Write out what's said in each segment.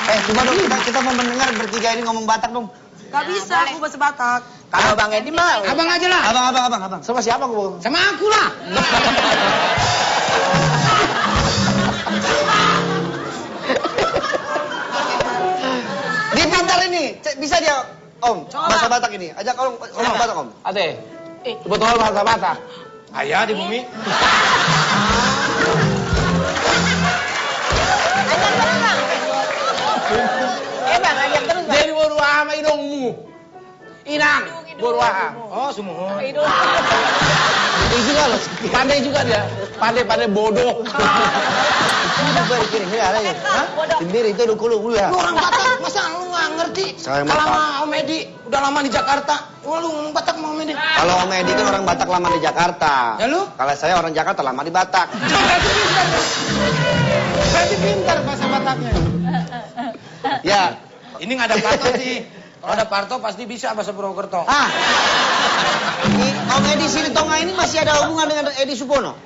Coba dong kita mau mendengar bertiga ini ngomong Batak dong. Gak bisa, aku bahasa Batak. Kalau Bang Edi mah. Abang aja lah. Abang. Sama siapa gua? Sama aku lah. Dia pintar ini. Bisa dia, Om. Bahasa Batak ini. Ajak Om ngomong Batak, Om. Ade. Betul bahasa Batak. Ayah di bumi. Ajak terus, Bang. Jadi boruaha sama hidungmu. Inang, boruaha. Oh, sumuhun. Ini juga loh. Pandai juga dia. Pandai bodoh. Sendiri itu dulu ya. Lu orang Batak, masa lu nggak ngerti? Saya Kalau Batak. sama Om Edi, udah lama di Jakarta. Wah, lu ngomong Batak sama Om Edi. Kalau Om Edi kan orang Batak lama di Jakarta. Ya lu? Kalau saya orang Jakarta lama di Batak. Berarti pintar bahasa Bataknya. Ya. Ini nggak ada Parto sih. Kalau ada Parto pasti bisa bahasa Purwokerto. Ini Om Edi Silitonga ini masih ada hubungan dengan Edi Supono?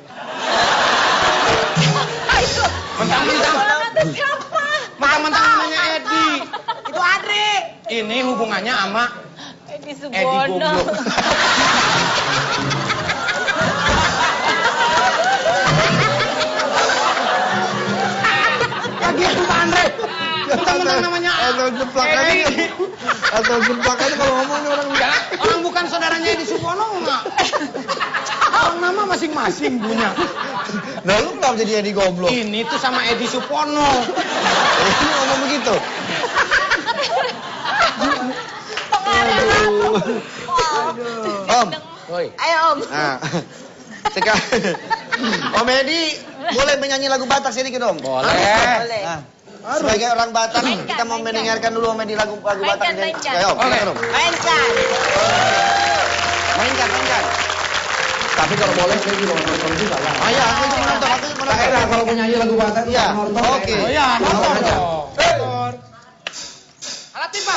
Mentang-mentang Siapa? mentang-mentang namanya Edi. Itu Adri. Ini hubungannya sama Edi Edi Subono. Goblok. Lagi itu Pak Andre. Mentang-mentang namanya Atau jeplak aja. Atau jeplak aja kalau ngomongnya orang enggak. orang bukan saudaranya Edi Supono enggak. Orang nama masing-masing punya. Nah lu kenapa jadi Edi Goblok? Ini tuh sama Edi Supono. Ini ngomong begitu. Om. Woi. Ayo, Om. Nah. Sekarang Om Edi boleh menyanyi lagu Batak sedikit, Om? Boleh. Boleh. Nah, sebagai orang Batak, Mainkan, kita mau mainkan. mendengarkan dulu Om Edi lagu Batak. Mainkan. Ayo, Oke. mainkan, Om. Mainkan. Mainkan. Tapi kalau boleh saya juga mau nonton juga lah. Oh iya, aku juga menonton. Kalau mau nyanyi lagu Batak Iya, nonton. oke. Oh iya, nonton Aja. dong. Alat tiba.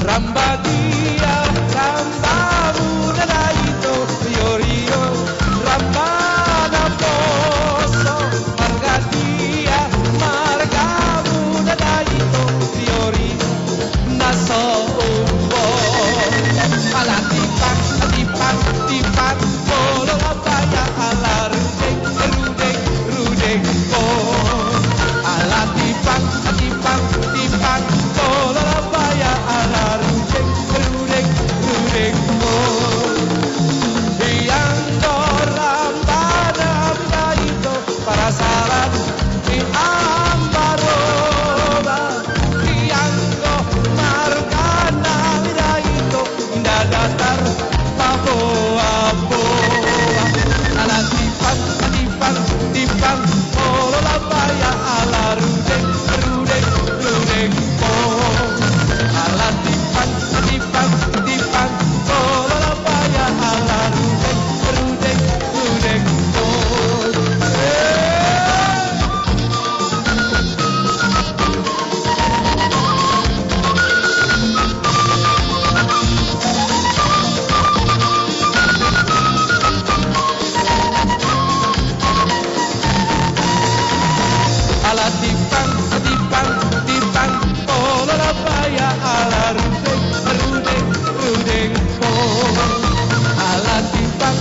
Ramba dia, ramba muda itu, rio rio, ramba na poso, marga dia, marga muda itu, rio rio, naso umbo, alatipan, tipan, bolo labaya, ala rudeng, ko, alatipan, bolo labaya, ala rudeng, ko, Biando rambana itu para saran di ambaroba, Biando margana itu indah datar taboa-boa, alatipan, polo labaya ala rudeng, ko, alatipan, polo labaya ala rudeng, ko. Alatipan, polo labaya ala rudeng, ko. Alatipan,